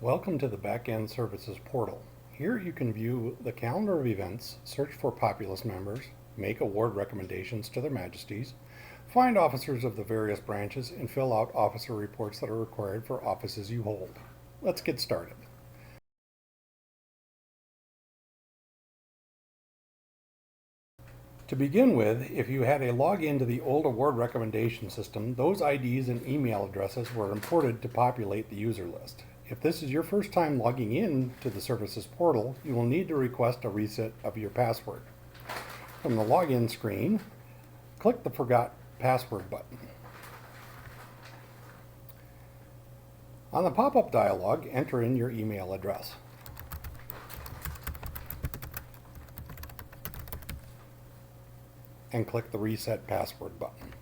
Welcome to the Backend Services portal. Here you can view the calendar of events, search for Populace members, make award recommendations to their majesties, find officers of the various branches, and fill out officer reports that are required for offices you hold. Let's get started. To begin with, if you had a login to the old award recommendation system, those IDs and email addresses were imported to populate the user list. If this is your first time logging in to the Services portal, you will need to request a reset of your password. From the login screen, click the Forgot Password button. On the pop-up dialog, enter in your email address. And click the Reset Password button.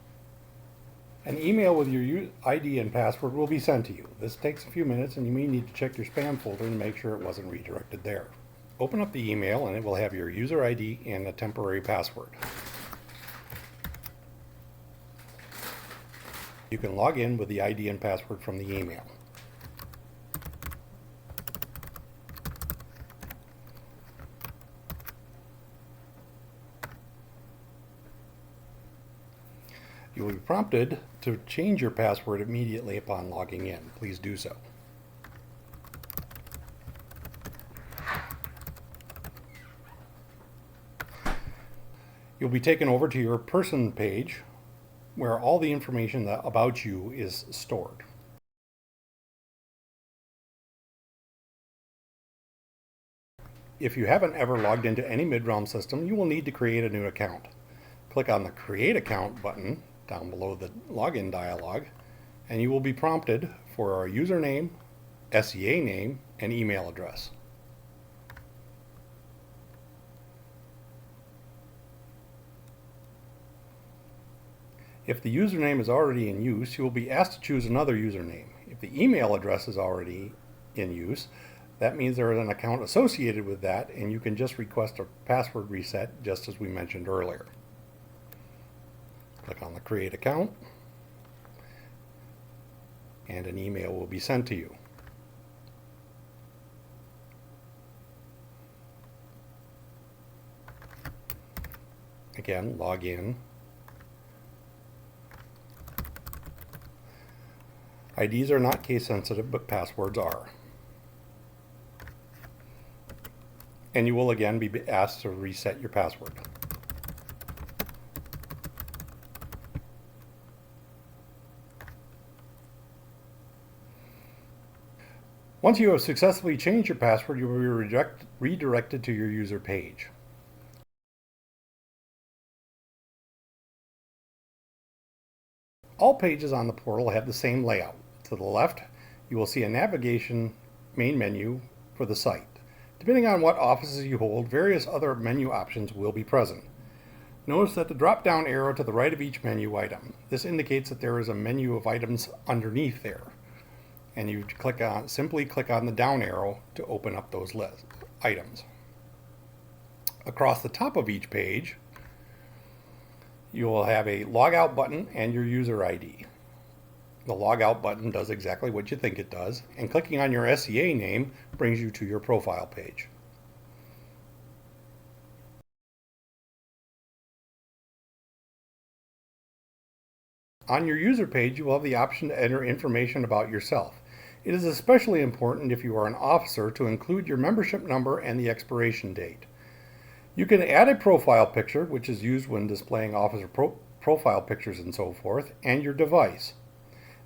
An email with your ID and password will be sent to you. This takes a few minutes and you may need to check your spam folder and make sure it wasn't redirected there. Open up the email and it will have your user ID and a temporary password. You can log in with the ID and password from the email. You will be prompted to change your password immediately upon logging in. Please do so. You'll be taken over to your person page where all the information about you is stored. If you haven't ever logged into any Midrealm system, you will need to create a new account. Click on the Create Account button down below the login dialog, and you will be prompted for a username, SEA name, and email address. If the username is already in use, you will be asked to choose another username. If the email address is already in use, that means there is an account associated with that, and you can just request a password reset, just as we mentioned earlier. Click on the Create Account, and an email will be sent to you. Again, log in. IDs are not case sensitive, but passwords are. And you will again be asked to reset your password. Once you have successfully changed your password, you will be redirected to your user page. All pages on the portal have the same layout. To the left, you will see a navigation main menu for the site. Depending on what offices you hold, various other menu options will be present. Notice that the drop-down arrow to the right of each menu item. This indicates that there is a menu of items underneath there. And you simply click on the down arrow to open up those items. Across the top of each page, you will have a logout button and your user ID. The logout button does exactly what you think it does, and clicking on your SEA name brings you to your profile page. On your user page, you will have the option to enter information about yourself. It is especially important if you are an officer to include your membership number and the expiration date. You can add a profile picture, which is used when displaying officer profile pictures and so forth, and your device.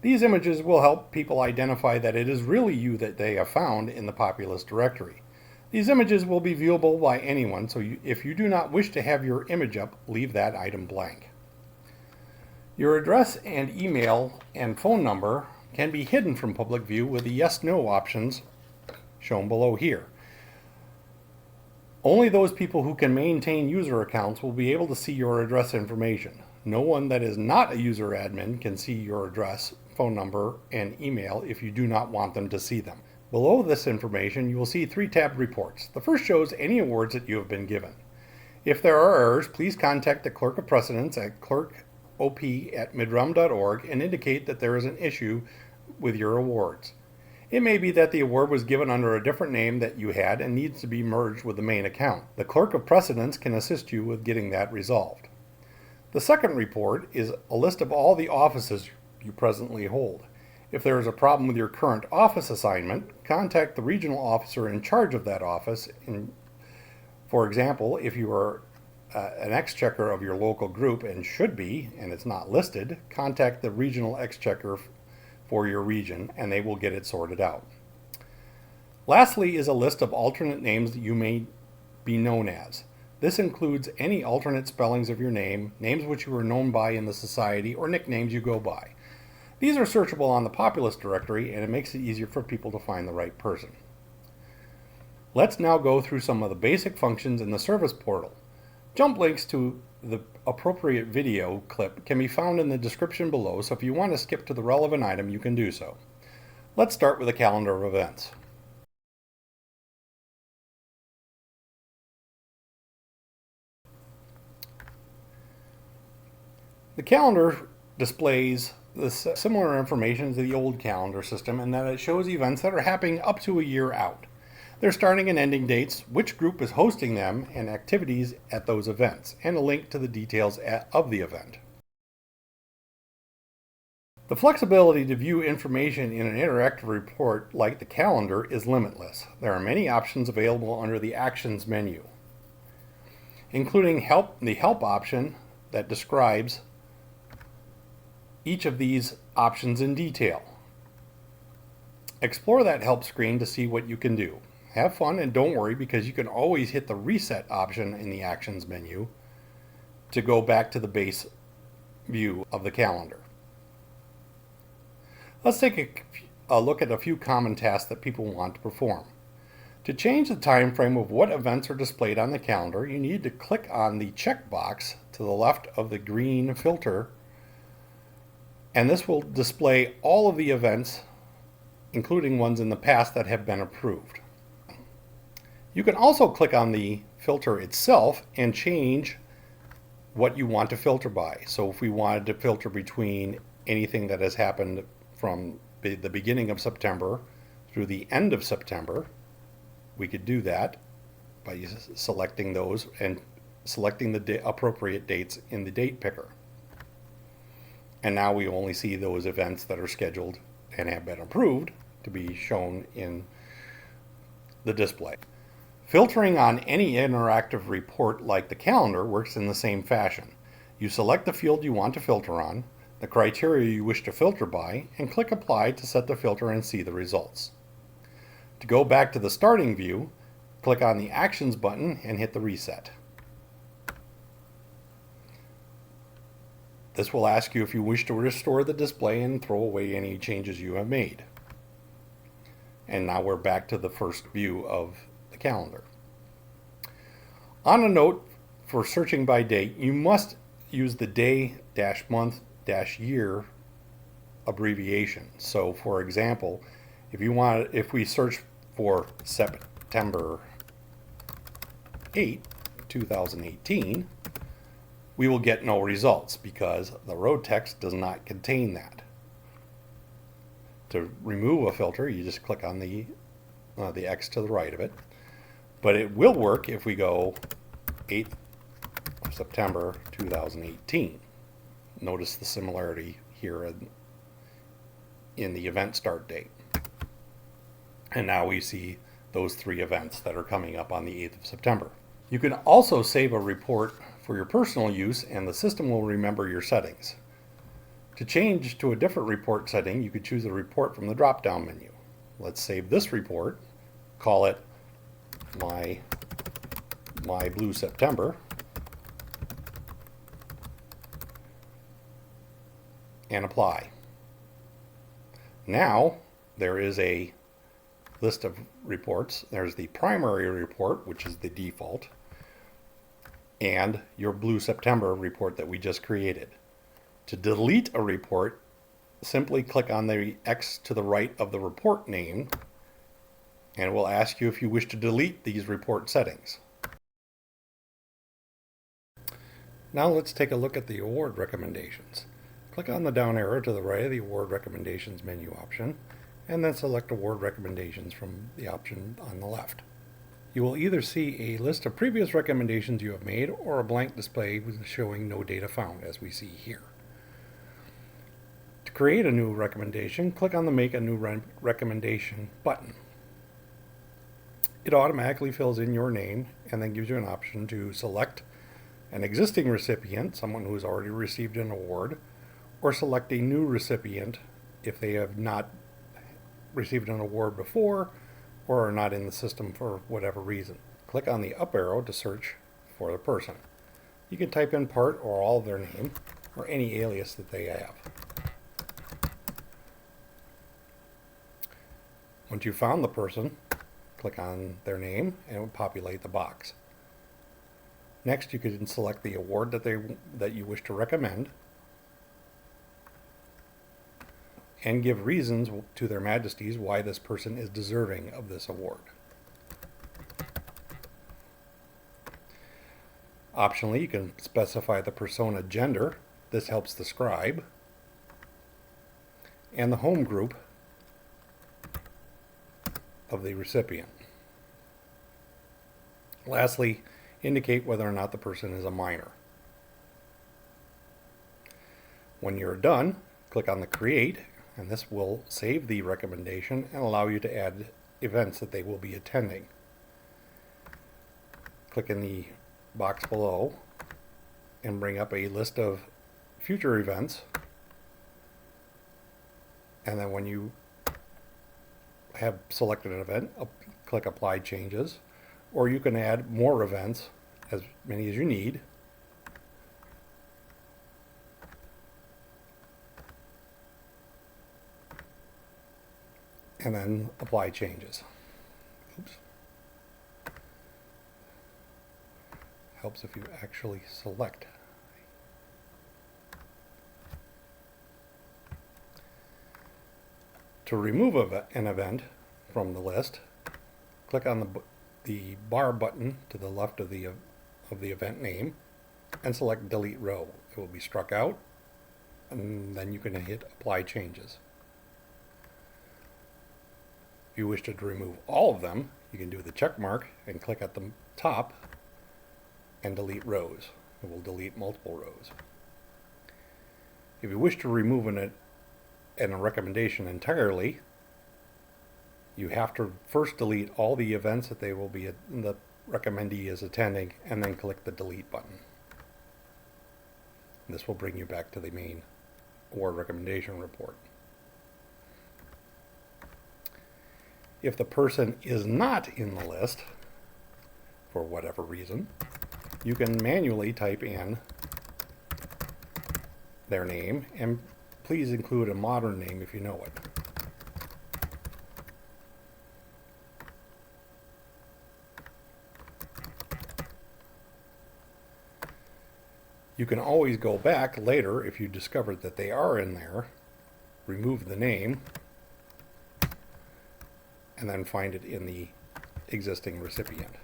These images will help people identify that it is really you that they have found in the Populace Directory. These images will be viewable by anyone, so if you do not wish to have your image up, leave that item blank. Your address and email and phone number can be hidden from public view with the yes/no options shown below here. Only those people who can maintain user accounts will be able to see your address information. No one that is not a user admin can see your address, phone number, and email if you do not want them to see them. Below this information, you will see 3 tabbed reports. The first shows any awards that you have been given. If there are errors, please contact the Clerk of Precedence at clerkop@midrealm.org and indicate that there is an issue with your awards. It may be that the award was given under a different name that you had and needs to be merged with the main account. The clerk of precedence can assist you with getting that resolved. The second report is a list of all the offices you presently hold. If there is a problem with your current office assignment, contact the regional officer in charge of that office. For example, if you are an exchequer of your local group and should be, and it's not listed, contact the regional exchequer for your region and they will get it sorted out. Lastly is a list of alternate names that you may be known as. This includes any alternate spellings of your name, names which you are known by in the society, or nicknames you go by. These are searchable on the Populace Directory, and it makes it easier for people to find the right person. Let's now go through some of the basic functions in the service portal. Jump links to the appropriate video clip can be found in the description below, so if you want to skip to the relevant item, you can do so. Let's start with a calendar of events. The calendar displays the similar information to the old calendar system in that it shows events that are happening up to a year out. Their starting and ending dates, which group is hosting them, and activities at those events, and a link to the details of the event. The flexibility to view information in an interactive report like the calendar is limitless. There are many options available under the Actions menu, including the Help option that describes each of these options in detail. Explore that Help screen to see what you can do. Have fun and don't worry, because you can always hit the Reset option in the Actions menu to go back to the base view of the calendar. Let's take a look at a few common tasks that people want to perform. To change the time frame of what events are displayed on the calendar, you need to click on the checkbox to the left of the green filter, and this will display all of the events, including ones in the past that have been approved. You can also click on the filter itself and change what you want to filter by. So if we wanted to filter between anything that has happened from the beginning of September through the end of September, we could do that by selecting those and selecting the appropriate dates in the date picker. And now we only see those events that are scheduled and have been approved to be shown in the display. Filtering on any interactive report like the calendar works in the same fashion. You select the field you want to filter on, the criteria you wish to filter by, and click Apply to set the filter and see the results. To go back to the starting view, click on the Actions button and hit the Reset. This will ask you if you wish to restore the display and throw away any changes you have made. And now we're back to the first view of the calendar. On a note, for searching by date, you must use the day-month-year abbreviation. So for example, if we search for September 8, 2018, we will get no results because the row text does not contain that. To remove a filter, you just click on the X to the right of it. But it will work if we go 8th of September 2018. Notice the similarity here in the event start date. And now we see those three events that are coming up on the 8th of September. You can also save a report for your personal use, and the system will remember your settings. To change to a different report setting, you could choose a report from the drop-down menu. Let's save this report, call it my Blue September, and apply. Now there is a list of reports. There's the primary report, which is the default, and your Blue September report that we just created. To delete a report, simply click on the X to the right of the report name, and it will ask you if you wish to delete these report settings. Now let's take a look at the award recommendations. Click on the down arrow to the right of the award recommendations menu option and then select Award Recommendations from the option on the left. You will either see a list of previous recommendations you have made or a blank display showing no data found, as we see here. To create a new recommendation, click on the Make a New Recommendation button. It automatically fills in your name and then gives you an option to select an existing recipient, someone who has already received an award, or select a new recipient if they have not received an award before or are not in the system for whatever reason. Click on the up arrow to search for the person. You can type in part or all of their name or any alias that they have. Once you've found the person, click on their name and it will populate the box. Next, you can select the award that you wish to recommend and give reasons to their majesties why this person is deserving of this award. Optionally, you can specify the persona gender. This helps the scribe, and the home group of the recipient. Lastly, indicate whether or not the person is a minor. When you're done, click on the Create, and this will save the recommendation and allow you to add events that they will be attending. Click in the box below and bring up a list of future events, and then when you have selected an event, click Apply Changes, or you can add more events, as many as you need. And then apply changes. Oops. Helps if you actually select. To remove an event from the list, click on the bar button to the left of the event name and select Delete Row. It will be struck out, and then you can hit Apply Changes. If you wish to remove all of them, you can do the check mark and click at the top and delete rows. It will delete multiple rows. If you wish to remove a recommendation entirely, you have to first delete all the events that the recommendee is attending, and then click the delete button. This will bring you back to the main award recommendation report. If the person is not in the list, for whatever reason, you can manually type in their name, and please include a modern name if you know it. You can always go back later if you discovered that they are in there, remove the name, and then find it in the existing recipient.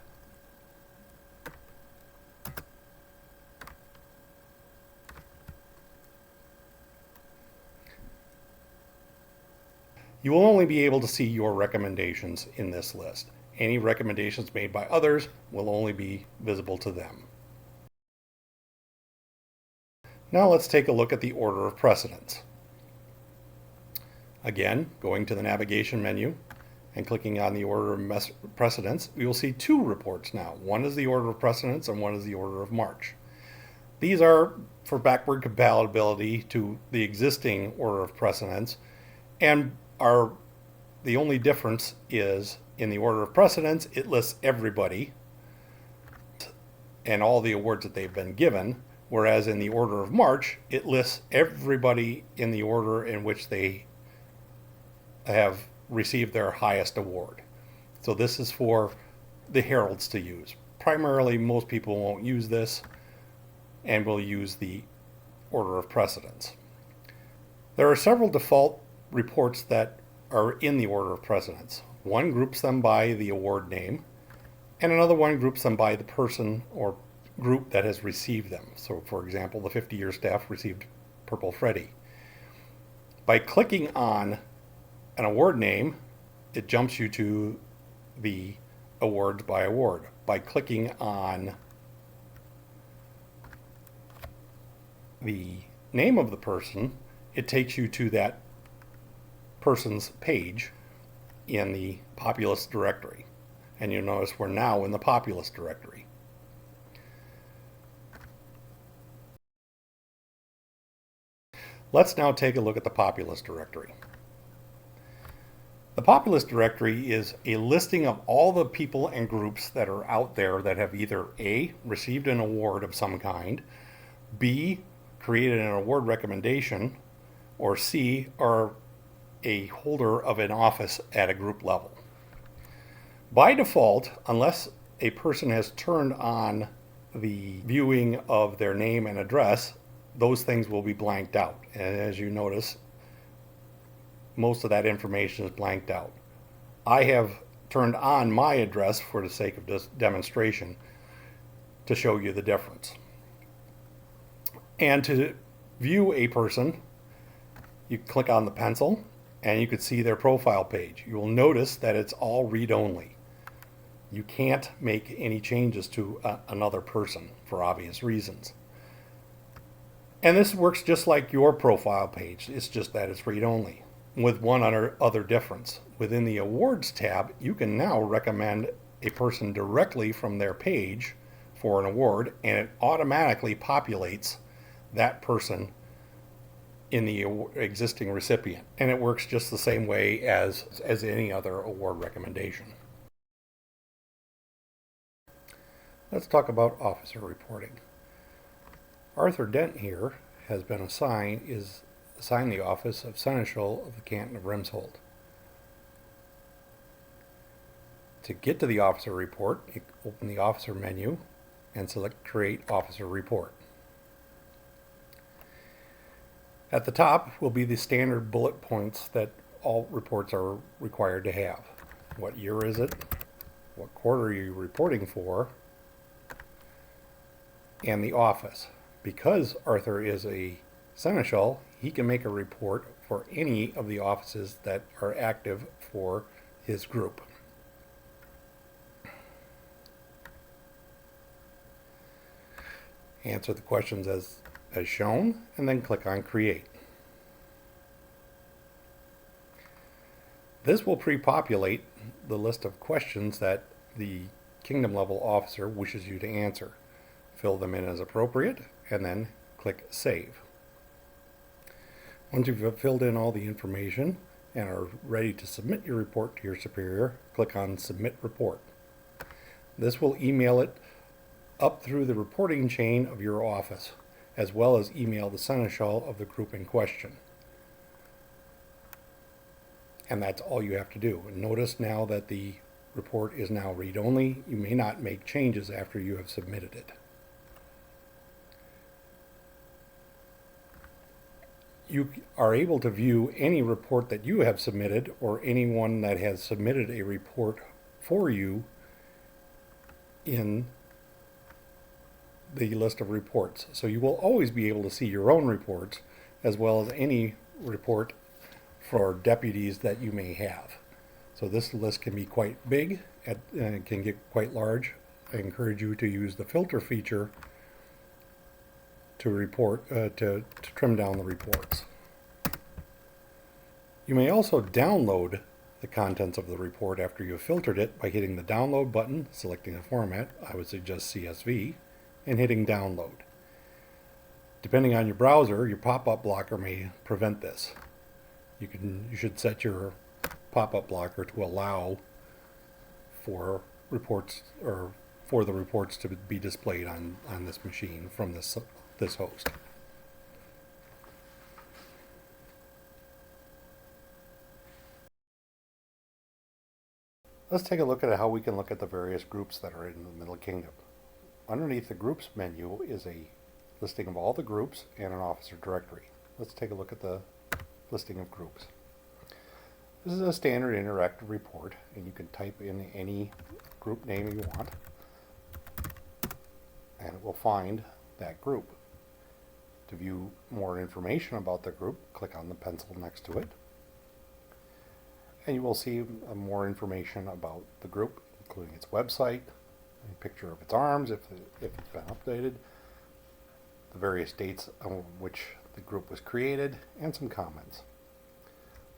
You will only be able to see your recommendations in this list. Any recommendations made by others will only be visible to them. Now let's take a look at the order of precedence. Again, going to the navigation menu and clicking on the order of precedence, we will see two reports now. One is the order of precedence and one is the order of march. These are for backward compatibility to the existing order of precedence, and the only difference is in the order of precedence, it lists everybody and all the awards that they've been given, whereas in the order of march, it lists everybody in the order in which they have received their highest award. So this is for the heralds to use. Primarily, most people won't use this and will use the order of precedence. There are several default reports that are in the order of precedence. One groups them by the award name, and another one groups them by the person or group that has received them. So for example, the 50-year staff received Purple Freddy. By clicking on an award name, it jumps you to the awards by award. By clicking on the name of the person, it takes you to that person's page in the Populace Directory. And you'll notice we're now in the Populace Directory. Let's now take a look at the Populace Directory. The Populace Directory is a listing of all the people and groups that are out there that have either A, received an award of some kind, B, created an award recommendation, or C, are a holder of an office at a group level. By default, unless a person has turned on the viewing of their name and address, those things will be blanked out. And as you notice, most of that information is blanked out. I have turned on my address for the sake of this demonstration to show you the difference. And to view a person, you click on the pencil and you can see their profile page. You will notice that it's all read-only. You can't make any changes to another person for obvious reasons. And this works just like your profile page. It's just that it's read-only, with one other difference. Within the Awards tab, you can now recommend a person directly from their page for an award, and it automatically populates that person in the existing recipient. And it works just the same way as any other award recommendation. Let's talk about officer reporting. Arthur Dent here has been assigned the office of Seneschal of the Canton of Rimshold. To get to the officer report, you open the officer menu and select Create Officer Report. At the top will be the standard bullet points that all reports are required to have. What year is it? What quarter are you reporting for? And the office. Because Arthur is a Seneschal, he can make a report for any of the offices that are active for his group. Answer the questions as shown, and then click on Create. This will pre-populate the list of questions that the kingdom level officer wishes you to answer. Fill them in as appropriate, and then click Save. Once you've filled in all the information and are ready to submit your report to your superior, click on Submit Report. This will email it up through the reporting chain of your office, as well as email the Seneschal of the group in question. And that's all you have to do. Notice now that the report is now read-only. You may not make changes after you have submitted it. You are able to view any report that you have submitted or anyone that has submitted a report for you in the list of reports. So you will always be able to see your own reports as well as any report for deputies that you may have. So this list can be quite big and it can get quite large. I encourage you to use the filter feature to trim down the reports. You may also download the contents of the report after you have filtered it by hitting the download button, selecting a format, I would suggest CSV, and hitting download. Depending on your browser, your pop-up blocker may prevent this. You should set your pop-up blocker to allow for reports or for the reports to be displayed on this machine from this host. Let's take a look at how we can look at the various groups that are in the Middle Kingdom. Underneath the Groups menu is a listing of all the groups and an officer directory. Let's take a look at the listing of groups. This is a standard interactive report, and you can type in any group name you want, and it will find that group. To view more information about the group, click on the pencil next to it. And you will see more information about the group, including its website, a picture of its arms if it's been updated, the various dates on which the group was created, and some comments.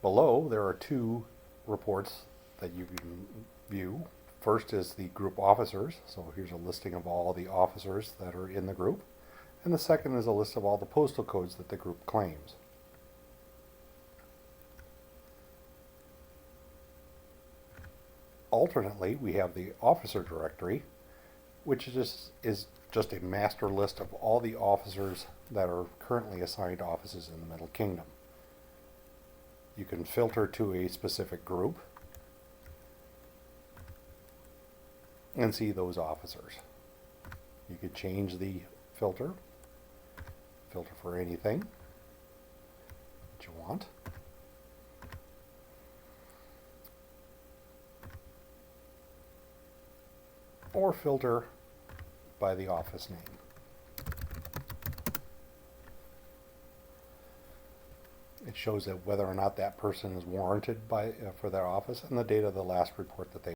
Below, there are two reports that you can view. First is the group officers, so here's a listing of all the officers that are in the group. And the second is a list of all the postal codes that the group claims. Alternately, we have the officer directory, which is just a master list of all the officers that are currently assigned offices in the Middle Kingdom. You can filter to a specific group and see those officers. You could change the filter for anything that you want. Or filter by the office name. It shows that whether or not that person is warranted for their office and the date of the last report that they